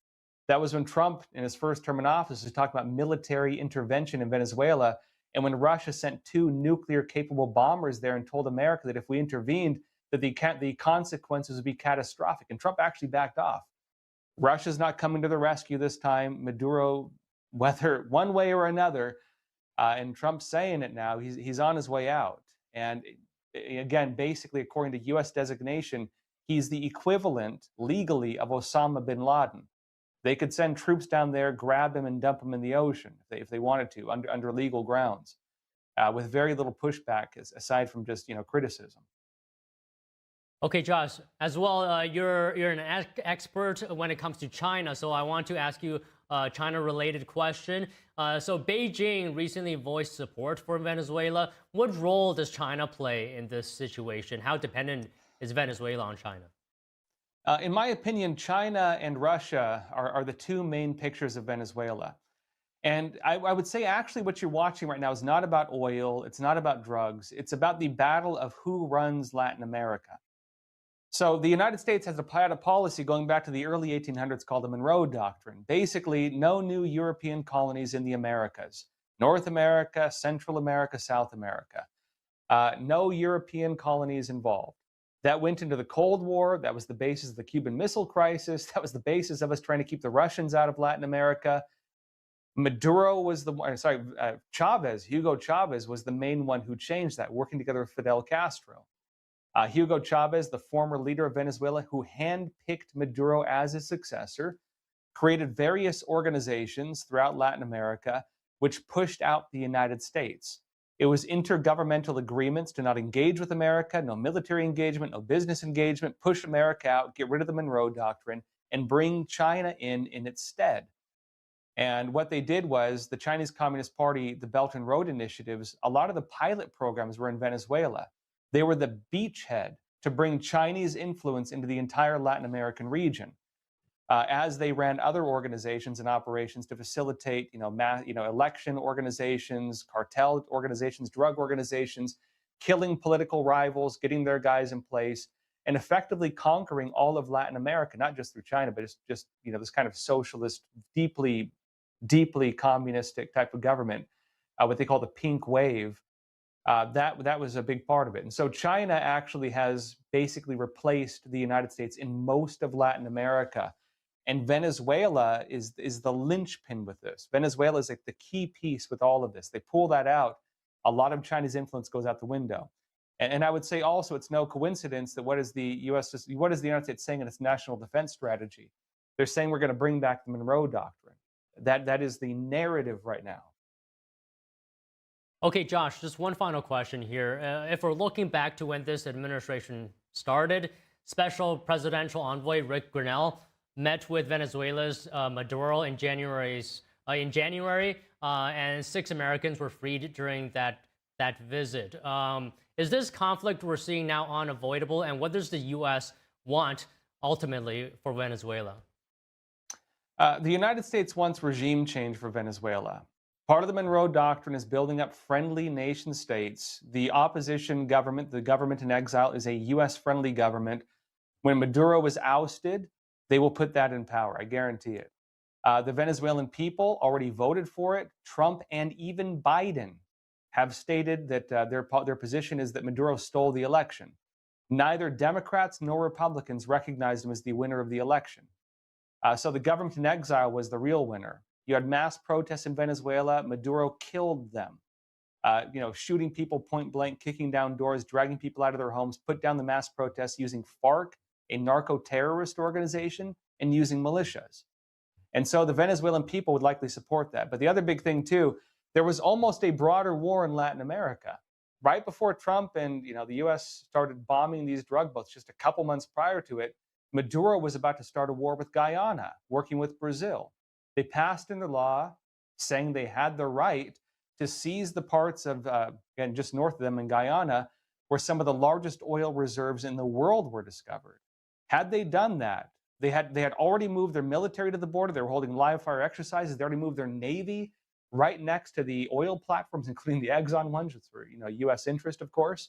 That was when Trump, in his first term in office, was talking about military intervention in Venezuela, and when Russia sent 2 nuclear-capable bombers there and told America that if we intervened, that the consequences would be catastrophic, and Trump actually backed off. Russia's not coming to the rescue this time. Maduro, whether one way or another, and Trump's saying it now, he's on his way out. And again, basically, according to U.S. designation, he's the equivalent legally of Osama bin Laden. They could send troops down there, grab him, and dump him in the ocean if they wanted to, under legal grounds, with very little pushback aside from just criticism. Okay, Josh, as well, you're an expert when it comes to China, so I want to ask you a China-related question. So Beijing recently voiced support for Venezuela. What role does China play in this situation? How dependent is Venezuela on China? In my opinion, China and Russia are the 2 main pictures of Venezuela. And I would say actually what you're watching right now is not about oil, it's not about drugs, it's about the battle of who runs Latin America. So the United States has applied a policy going back to the early 1800s called the Monroe Doctrine. Basically, no new European colonies in the Americas. North America, Central America, South America. No European colonies involved. That went into the Cold War. That was the basis of the Cuban Missile Crisis. That was the basis of us trying to keep the Russians out of Latin America. Maduro was Chavez, Hugo Chavez was the main one who changed that, working together with Fidel Castro. Hugo Chavez, the former leader of Venezuela, who handpicked Maduro as his successor, created various organizations throughout Latin America, which pushed out the United States. It was intergovernmental agreements to not engage with America, no military engagement, no business engagement, push America out, get rid of the Monroe Doctrine, and bring China in its stead. And what they did was the Chinese Communist Party, the Belt and Road Initiatives, a lot of the pilot programs were in Venezuela. They were the beachhead to bring Chinese influence into the entire Latin American region, as they ran other organizations and operations to facilitate, election organizations, cartel organizations, drug organizations, killing political rivals, getting their guys in place, and effectively conquering all of Latin America, not just through China, but just this kind of socialist, deeply communistic type of government, what they call the pink wave. That was a big part of it. And so China actually has basically replaced the United States in most of Latin America. And Venezuela is the linchpin with this. Venezuela is like the key piece with all of this. They pull that out, a lot of Chinese influence goes out the window. And I would say also it's no coincidence that what is the United States saying in its national defense strategy? They're saying we're going to bring back the Monroe Doctrine. That is the narrative right now. Okay, Josh, just one final question here. If we're looking back to when this administration started, Special Presidential Envoy Rick Grinnell met with Venezuela's Maduro in January, and 6 Americans were freed during that visit. Is this conflict we're seeing now unavoidable, and what does the U.S. want ultimately for Venezuela? The United States wants regime change for Venezuela. Part of the Monroe Doctrine is building up friendly nation states. The opposition government, the government in exile, is a U.S.-friendly government. When Maduro is ousted, they will put that in power. I guarantee it. The Venezuelan people already voted for it. Trump and even Biden have stated that their position is that Maduro stole the election. Neither Democrats nor Republicans recognized him as the winner of the election. So the government in exile was the real winner. You had mass protests in Venezuela. Maduro killed them, shooting people point blank, kicking down doors, dragging people out of their homes, put down the mass protests using FARC, a narco-terrorist organization, and using militias. And so the Venezuelan people would likely support that. But the other big thing, too, there was almost a broader war in Latin America. Right before Trump and the U.S. started bombing these drug boats, just a couple months prior to it, Maduro was about to start a war with Guyana, working with Brazil. They passed into law saying they had the right to seize the parts of, just north of them in Guyana, where some of the largest oil reserves in the world were discovered. Had they done that, they had already moved their military to the border. They were holding live fire exercises. They already moved their Navy right next to the oil platforms, including the Exxon ones, which were U.S. interest, of course.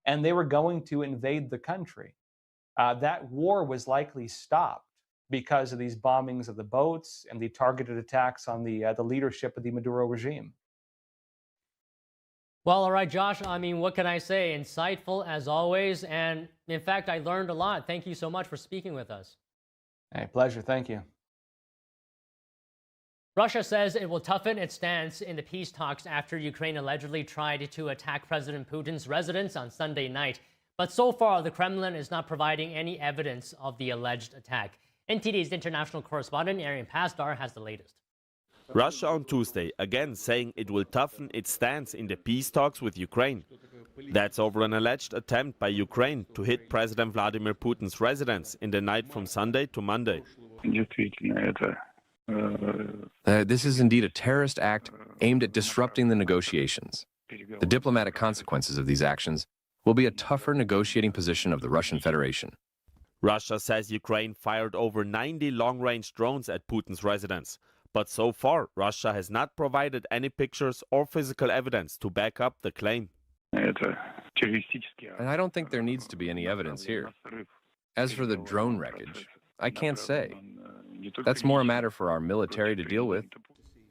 And they were going to invade the country. That war was likely stopped because of these bombings of the boats and the targeted attacks on the leadership of the Maduro regime. Well, all right, Josh, I mean, what can I say? Insightful as always. And in fact, I learned a lot. Thank you so much for speaking with us. Hey, pleasure. Thank you. Russia says it will toughen its stance in the peace talks after Ukraine allegedly tried to attack President Putin's residence on Sunday night. But so far, the Kremlin is not providing any evidence of the alleged attack. NTD's international correspondent, Arian Pastar, has the latest. Russia on Tuesday again saying it will toughen its stance in the peace talks with Ukraine. That's over an alleged attempt by Ukraine to hit President Vladimir Putin's residence in the night from Sunday to Monday. This is indeed a terrorist act aimed at disrupting the negotiations. The diplomatic consequences of these actions will be a tougher negotiating position of the Russian Federation. Russia says Ukraine fired over 90 long-range drones at Putin's residence. But so far, Russia has not provided any pictures or physical evidence to back up the claim. And I don't think there needs to be any evidence here. As for the drone wreckage, I can't say. That's more a matter for our military to deal with.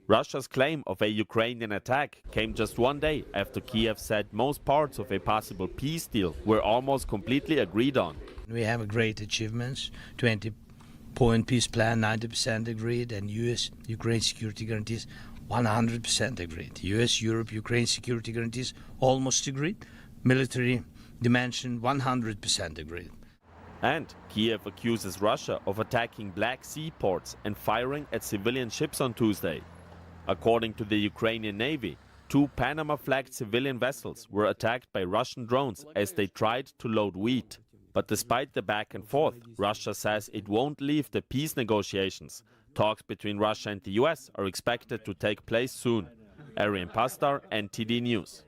Russia's claim of a Ukrainian attack came just one day after Kiev said most parts of a possible peace deal were almost completely agreed on. We have great achievements, 20-point peace plan, 90% agreed, and U.S.-Ukraine security guarantees 100% agreed. U.S.-Europe-Ukraine security guarantees almost agreed. Military dimension 100% agreed. And Kiev accuses Russia of attacking Black Sea ports and firing at civilian ships on Tuesday. According to the Ukrainian Navy, 2 Panama-flagged civilian vessels were attacked by Russian drones as they tried to load wheat. But despite the back and forth, Russia says it won't leave the peace negotiations. Talks between Russia and the US are expected to take place soon. Arian Pastar, NTD News.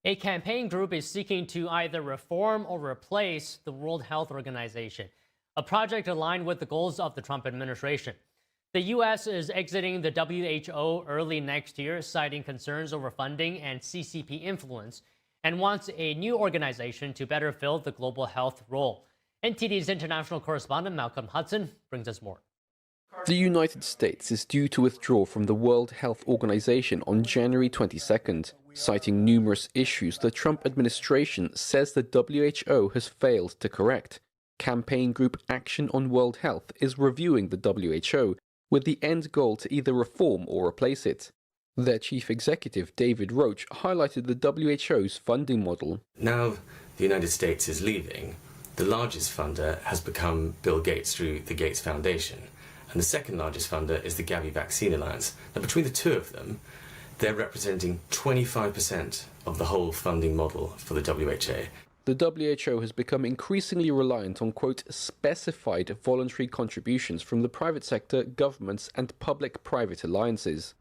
A campaign group is seeking to either reform or replace the World Health Organization, a project aligned with the goals of the Trump administration. The U.S. is exiting the WHO early next year, citing concerns over funding and CCP influence, and wants a new organization to better fill the global health role. NTD's international correspondent Malcolm Hudson brings us more. The United States is due to withdraw from the World Health Organization on January 22nd, citing numerous issues the Trump administration says the WHO has failed to correct. Campaign Group Action on World Health is reviewing the WHO with the end goal to either reform or replace it. Their chief executive, David Roach, highlighted the WHO's funding model. Now the United States is leaving, the largest funder has become Bill Gates through the Gates Foundation, and the second largest funder is the Gavi Vaccine Alliance. Now between the two of them, they're representing 25% of the whole funding model for the WHO. the WHO has become increasingly reliant on, quote, specified voluntary contributions from the private sector, governments, and public-private alliances.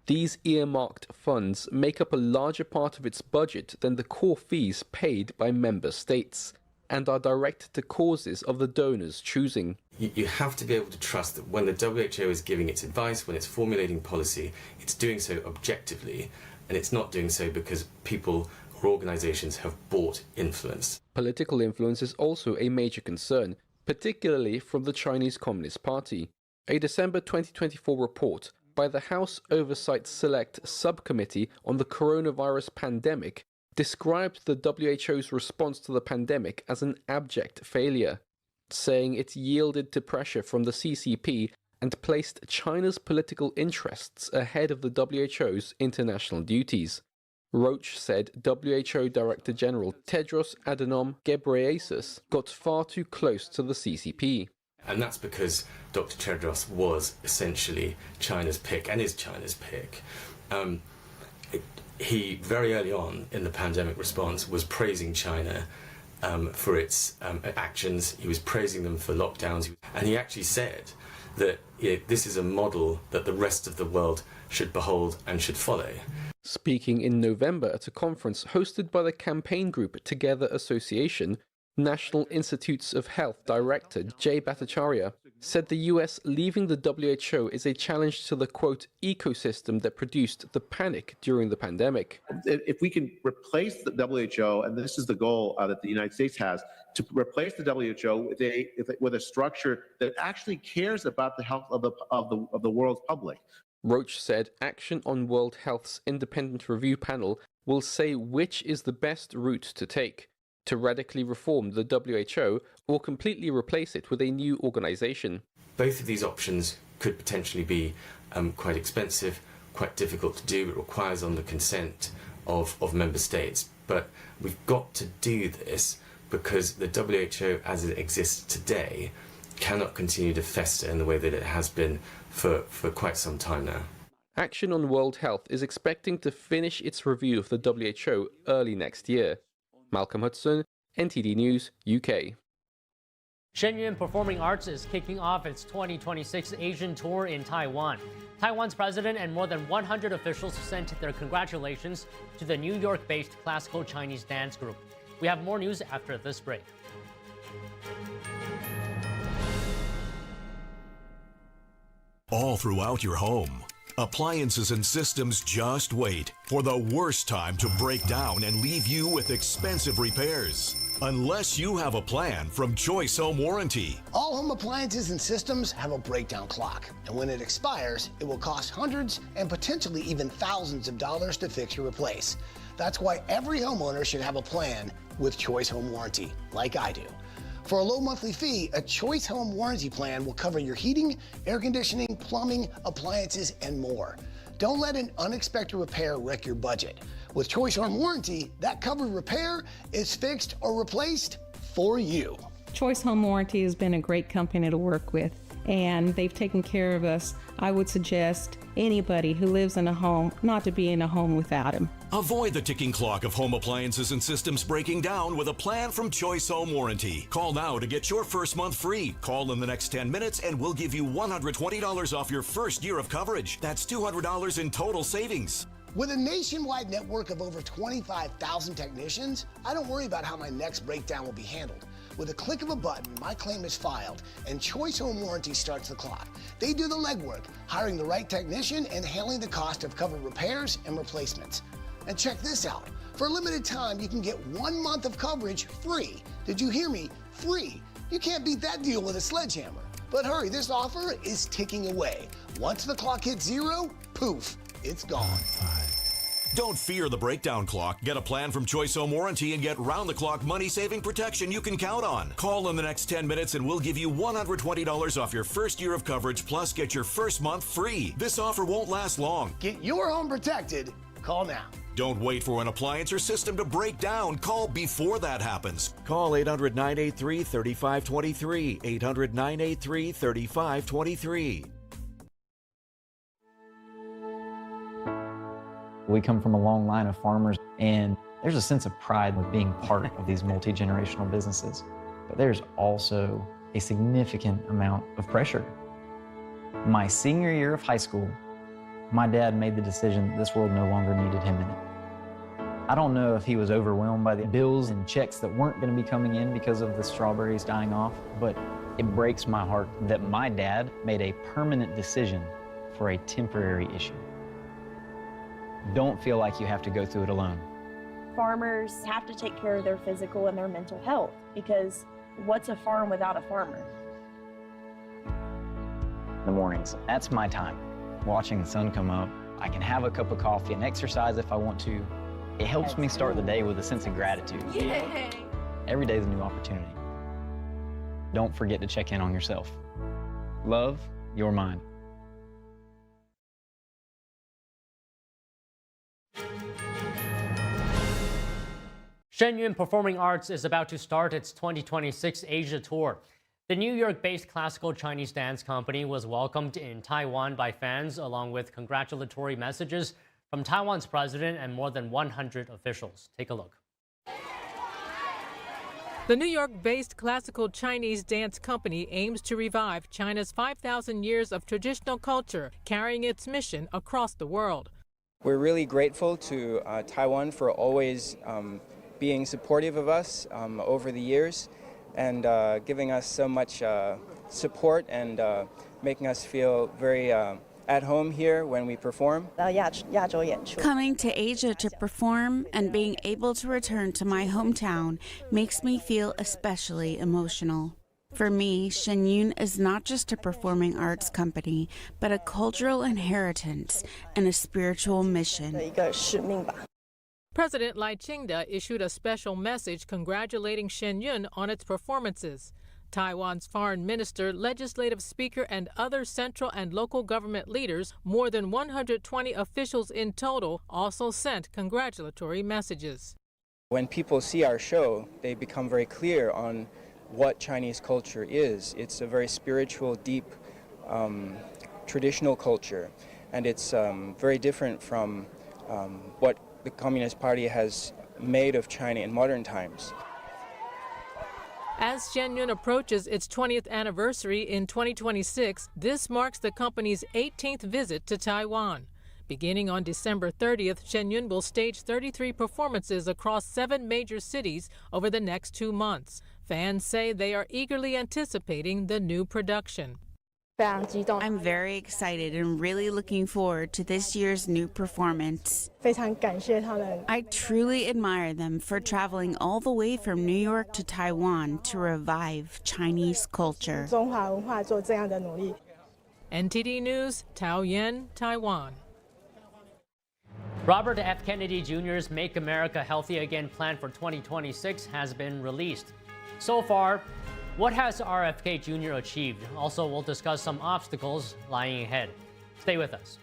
These earmarked funds make up a larger part of its budget than the core fees paid by member states, and are directed to causes of the donors' choosing. You have to be able to trust that when the WHO is giving its advice, when it's formulating policy, it's doing so objectively, and it's not doing so because people or organizations have bought influence. Political influence is also a major concern, particularly from the Chinese Communist Party. A December 2024 report by the House Oversight Select Subcommittee on the Coronavirus Pandemic described the WHO's response to the pandemic as an abject failure, saying it yielded to pressure from the CCP and placed China's political interests ahead of the WHO's international duties. Roach said WHO Director General Tedros Adhanom Ghebreyesus got far too close to the CCP. And that's because Dr. Tedros was essentially China's pick, and is China's pick. He, very early on in the pandemic response, was praising China for its actions. He was praising them for lockdowns. And he actually said that this is a model that the rest of the world should behold and should follow. Speaking in November at a conference hosted by the campaign group Together Association, National Institutes of Health Director Jay Bhattacharya said the US leaving the WHO is a challenge to the, quote, ecosystem that produced the panic during the pandemic. If we can replace the WHO, and this is the goal that the United States has, to replace the WHO with a structure that actually cares about the health of the world's public. Roach said Action on World Health's independent review panel will say which is the best route to take, to radically reform the WHO or completely replace it with a new organization. Both of these options could potentially be quite expensive, quite difficult to do. It requires on the consent of member states. But we've got to do this because the WHO as it exists today cannot continue to fester in the way that it has been for quite some time now. Action on World Health is expecting to finish its review of the WHO early next year. Malcolm Hudson, NTD News, UK. Shen Yun Performing Arts is kicking off its 2026 Asian tour in Taiwan. Taiwan's president and more than 100 officials sent their congratulations to the New York-based classical Chinese dance group. We have more news after this break. All throughout your home, appliances and systems just wait for the worst time to break down and leave you with expensive repairs. Unless you have a plan from Choice Home Warranty. All home appliances and systems have a breakdown clock, and when it expires, it will cost hundreds and potentially even thousands of dollars to fix or replace. That's why every homeowner should have a plan with Choice Home Warranty, like I do. For a low monthly fee, a Choice Home Warranty plan will cover your heating, air conditioning, plumbing, appliances, and more. Don't let an unexpected repair wreck your budget. With Choice Home Warranty, that covered repair is fixed or replaced for you. Choice Home Warranty has been a great company to work with, and they've taken care of us. I would suggest anybody who lives in a home not to be in a home without him. Avoid the ticking clock of home appliances and systems breaking down with a plan from Choice Home Warranty. Call now to get your first month free. Call in the next 10 minutes and we'll give you $120 off your first year of coverage. That's $200 in total savings. With a nationwide network of over 25,000 technicians, I don't worry about how my next breakdown will be handled. With a click of a button, my claim is filed, and Choice Home Warranty starts the clock. They do the legwork, hiring the right technician and handling the cost of covered repairs and replacements. And check this out. For a limited time, you can get 1 month of coverage free. Did you hear me? Free. You can't beat that deal with a sledgehammer. But hurry, this offer is ticking away. Once the clock hits zero, poof, it's gone. Don't fear the breakdown clock. Get a plan from Choice Home Warranty and get round-the-clock money-saving protection you can count on. Call in the next 10 minutes and we'll give you $120 off your first year of coverage, plus get your first month free. This offer won't last long. Get your home protected. Call now. Don't wait for an appliance or system to break down. Call before that happens. Call 800-983-3523. 800-983-3523. We come from a long line of farmers, and There's a sense of pride with being part of these multi-generational businesses, but there's also a significant amount of pressure. My senior year of high school, my dad made the decision that this world no longer needed him in it. I don't know if he was overwhelmed by the bills and checks that weren't going to be coming in because of the strawberries dying off, but it breaks my heart that my dad made a permanent decision for a temporary issue. Don't feel like you have to go through it alone. Farmers have to take care of their physical and their mental health, because what's a farm without a farmer? In the mornings, that's my time. Watching the sun come up, I can have a cup of coffee and exercise if I want to. It helps me start the day with a sense of gratitude. Yay! Every day is a new opportunity. Don't forget to check in on yourself. Love, your mind. Shen Yun Performing Arts is about to start its 2026 Asia tour. The New York-based classical Chinese dance company was welcomed in Taiwan by fans, along with congratulatory messages from Taiwan's president and more than 100 officials. Take a look. The New York-based classical Chinese dance company aims to revive China's 5,000 years of traditional culture, carrying its mission across the world. We're really grateful to Taiwan for always being supportive of us over the years and giving us so much support and making us feel very at home here when we perform. Coming to Asia to perform and being able to return to my hometown makes me feel especially emotional. For me, Shen Yun is not just a performing arts company, but a cultural inheritance and a spiritual mission. President Lai Ching-te issued a special message congratulating Shen Yun on its performances. Taiwan's foreign minister, legislative speaker, and other central and local government leaders, more than 120 officials in total, also sent congratulatory messages. When people see our show, they become very clear on what Chinese culture is. It's a very spiritual, deep, traditional culture, and it's very different from what the Communist Party has made of China in modern times. As Shen Yun approaches its 20th anniversary in 2026, this marks the company's 18th visit to Taiwan. Beginning on December 30th, Shen Yun will stage 33 performances across 7 major cities over the next 2 months. Fans say they are eagerly anticipating the new production. I'm very excited and really looking forward to this year's new performance. I truly admire them for traveling all the way from New York to Taiwan to revive Chinese culture. NTD News, Taoyuan, Taiwan. Robert F. Kennedy Jr.'s Make America Healthy Again plan for 2026 has been released. So far, what has RFK Jr. achieved? Also, we'll discuss some obstacles lying ahead. Stay with us.